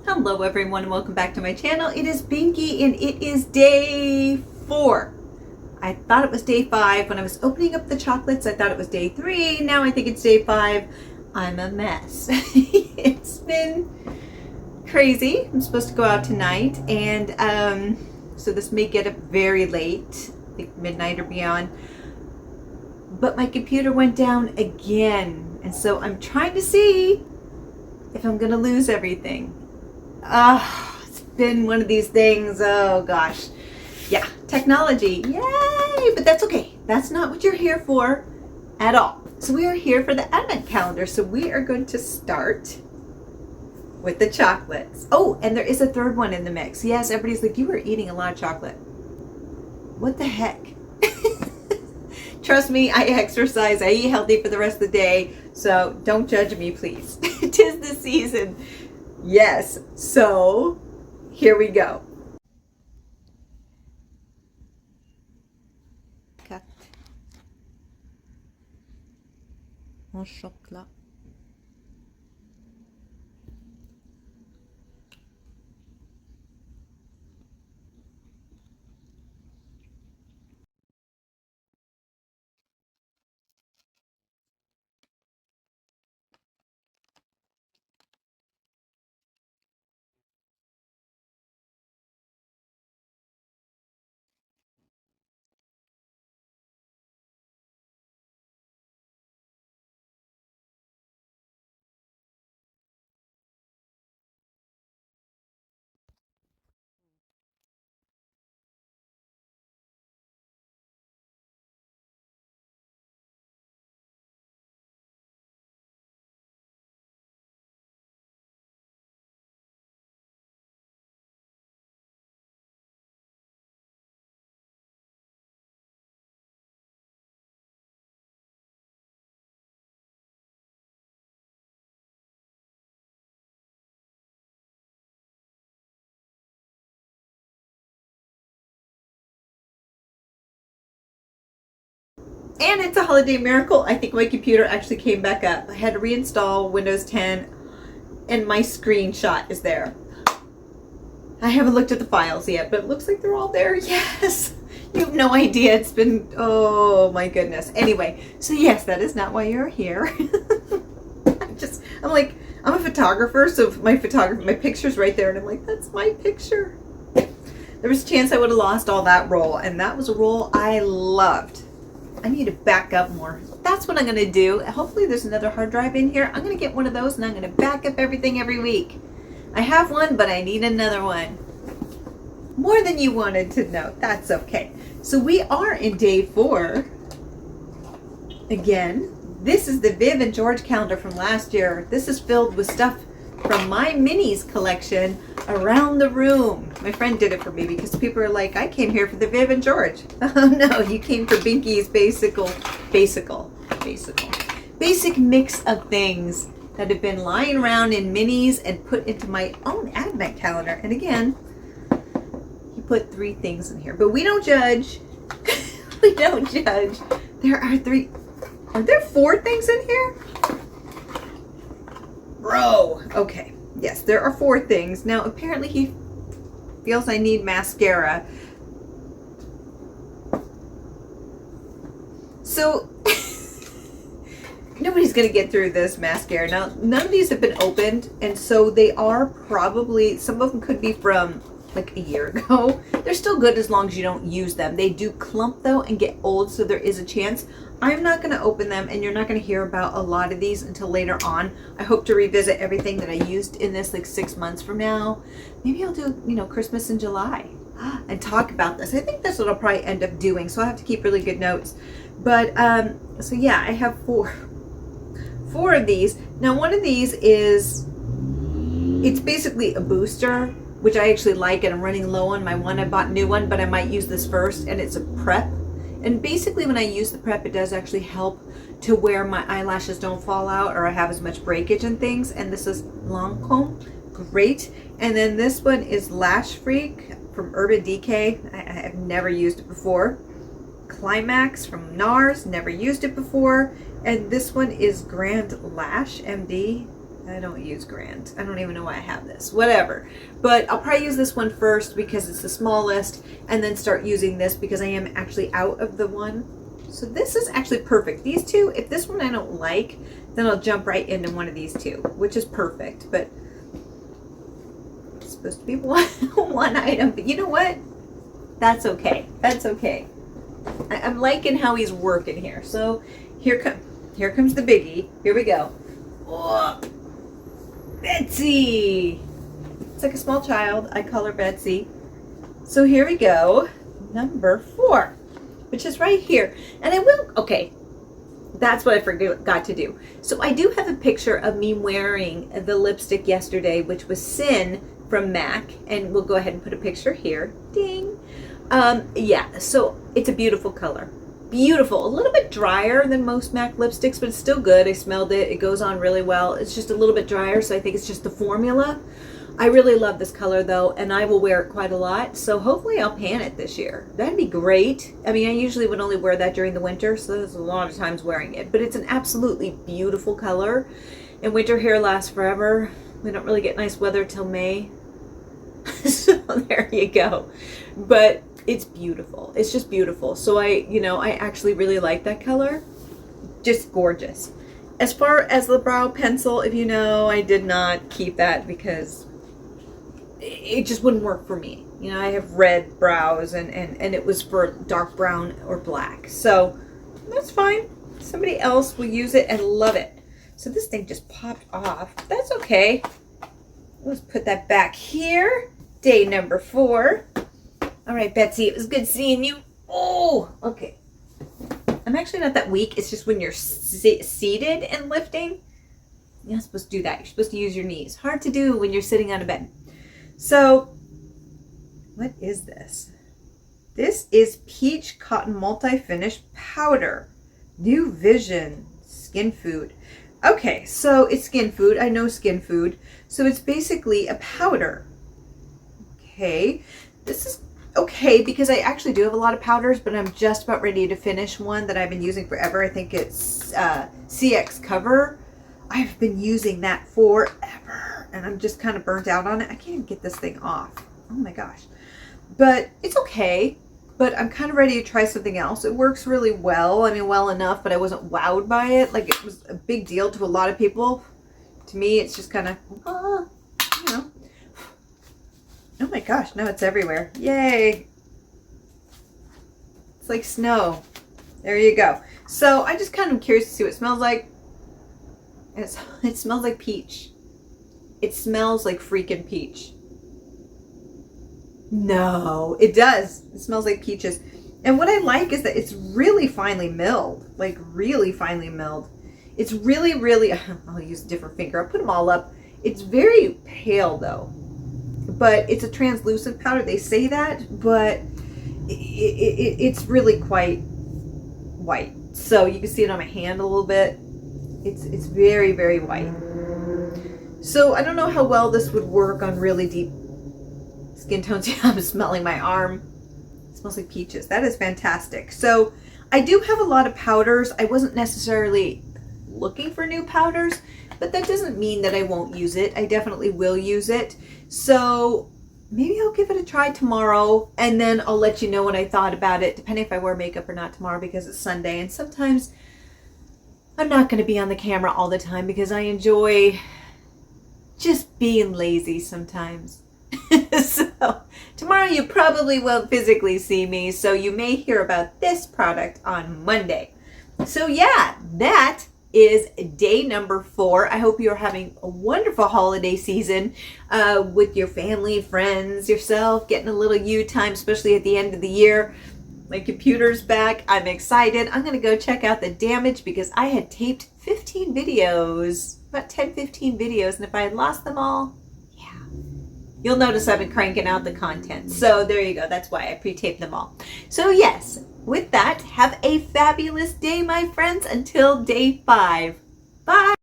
Hello everyone and welcome back to my channel. It is Binky and it is day 4. I thought it was day 5 when I was opening up the chocolates. I thought it was day 3. Now I think it's day 5. I'm a mess. It's been crazy. I'm supposed to go out tonight and so this may get up very late, I think midnight or beyond. But my computer went down again and so I'm trying to see if I'm gonna lose everything. It's been one of these things. Oh gosh. Yeah, technology. Yay! But that's okay. That's not what you're here for at all. So we are here for the Advent Calendar. So we are going to start with the chocolates. Oh, and there is a third one in the mix. Yes, everybody's like, you were eating a lot of chocolate. What the heck? Trust me, I exercise. I eat healthy for the rest of the day. So don't judge me, please. 'Tis the season. Yes, so here we go. Cut en chocolat. And it's a holiday miracle. I think my computer actually came back up. I had to reinstall Windows 10 and my screenshot is there. I haven't looked at the files yet, but it looks like they're all there. Yes. You have no idea. It's been, oh my goodness. Anyway, so yes, that is not why you're here. I'm like, I'm a photographer, so my picture's right there, and I'm like, that's my picture. There was a chance I would have lost all that roll, and that was a roll I loved. I need to back up more. That's what I'm going to do. Hopefully there's another hard drive in here. I'm going to get one of those and I'm going to back up everything every week. I have one, but I need another one. More than you wanted to know. That's okay. So we are in day 4. Again, this is the Viv and George calendar from last year. This is filled with stuff from my minis collection around the room. My friend did it for me because people are like, I came here for the Viv and George. Oh no, you came for Binky's basic mix of things that have been lying around in minis and put into my own Advent calendar. And again, he put 3 things in here, but we don't judge. We don't judge. There are 3. Are there 4 things in here? Bro. Okay. Yes, there are 4 things. Now, apparently he feels I need mascara. So, nobody's going to get through this mascara. Now, none of these have been opened, and so they are probably, some of them could be from like a year ago. They're still good as long as you don't use them. They do clump though and get old, so there is a chance. I'm not going to open them, and you're not going to hear about a lot of these until later on. I hope to revisit everything that I used in this like 6 months from now. Maybe I'll do, you know, Christmas in July and talk about this. I think that's what I'll probably end up doing, so I'll have to keep really good notes. But so yeah, I have 4 of these. Now one of these is, it's basically a booster, which I actually like, and I'm running low on my one. I bought a new one, but I might use this first, and it's a prep. And basically when I use the prep, it does actually help to where my eyelashes don't fall out or I have as much breakage and things. And this is Lancome, great. And then this one is Lash Freak from Urban Decay. I have never used it before. Climax from NARS, never used it before. And this one is Grand Lash MD. I don't use Grand. I don't even know why I have this. Whatever. But I'll probably use this one first because it's the smallest, and then start using this because I am actually out of the one. So this is actually perfect. These two, if this one I don't like, then I'll jump right into one of these two, which is perfect. But it's supposed to be one item. But you know what? That's okay. That's okay. I'm liking how he's working here. So here comes the biggie. Here we go. Oh, Betsy. It's like a small child. I call her Betsy. So here we go. Number 4, which is right here. And I will, okay, that's what I forgot to do. So I do have a picture of me wearing the lipstick yesterday, which was Sin from MAC. And we'll go ahead and put a picture here. Ding. Yeah, so it's a beautiful color. Beautiful. A little bit drier than most MAC lipsticks, but it's still good. I smelled it. It goes on really well. It's just a little bit drier, so I think it's just the formula. I really love this color, though, and I will wear it quite a lot, so hopefully I'll pan it this year. That'd be great. I mean, I usually would only wear that during the winter, so there's a lot of times wearing it, but it's an absolutely beautiful color, and winter hair lasts forever. We don't really get nice weather till May, so there you go. But it's beautiful. It's just beautiful. So I actually really like that color. Just gorgeous. As far as the brow pencil, if you know, I did not keep that because it just wouldn't work for me. You know, I have red brows and it was for dark brown or black. So that's fine. Somebody else will use it and love it. So this thing just popped off. That's okay. Let's put that back here. Day number 4. All right, Betsy, it was good seeing you. Oh, okay. I'm actually not that weak. It's just when you're seated and lifting, you're not supposed to do that. You're supposed to use your knees. Hard to do when you're sitting on a bed. So, what is this? This is Peach Cotton Multi-Finish Powder. New Vision Skin Food. Okay, so it's skin food. I know skin food. So it's basically a powder. Okay, this is okay because I actually do have a lot of powders, but I'm just about ready to finish one that I've been using forever. I think it's CX Cover. I've been using that forever and I'm just kind of burnt out on it. I can't get this thing off. Oh my gosh. But it's okay. But I'm kind of ready to try something else. It works really well. I mean, well enough, but I wasn't wowed by it. Like, it was a big deal to a lot of people. To me, it's just kind of, you know. Oh my gosh, now it's everywhere. Yay. It's like snow. There you go. So I just kind of curious to see what it smells like. It smells like peach. It smells like freaking peach. No, it does. It smells like peaches. And what I like is that it's really finely milled. Like really finely milled. It's really, really, I'll use a different finger. I'll put them all up. It's very pale though. But it's a translucent powder. They say that, but it's really quite white. So you can see it on my hand a little bit. It's very, very white. So I don't know how well this would work on really deep skin tones. Yeah, I'm smelling my arm. It smells like peaches. That is fantastic. So I do have a lot of powders. I wasn't necessarily looking for new powders, but that doesn't mean that I won't use it. I definitely will use it. So maybe I'll give it a try tomorrow and then I'll let you know what I thought about it, depending if I wear makeup or not tomorrow because it's Sunday. And sometimes I'm not going to be on the camera all the time because I enjoy just being lazy sometimes. So tomorrow you probably won't physically see me, so you may hear about this product on Monday. So yeah, that is day number 4. I hope you're having a wonderful holiday season with your family, friends, yourself, getting a little you time, especially at the end of the year. My computer's back. I'm excited. I'm going to go check out the damage because I had taped 15 videos, about 10-15 videos, and if I had lost them all, you'll notice I've been cranking out the content. So there you go. That's why I pre-taped them all. So yes, with that, have a fabulous day, my friends, until day 5. Bye.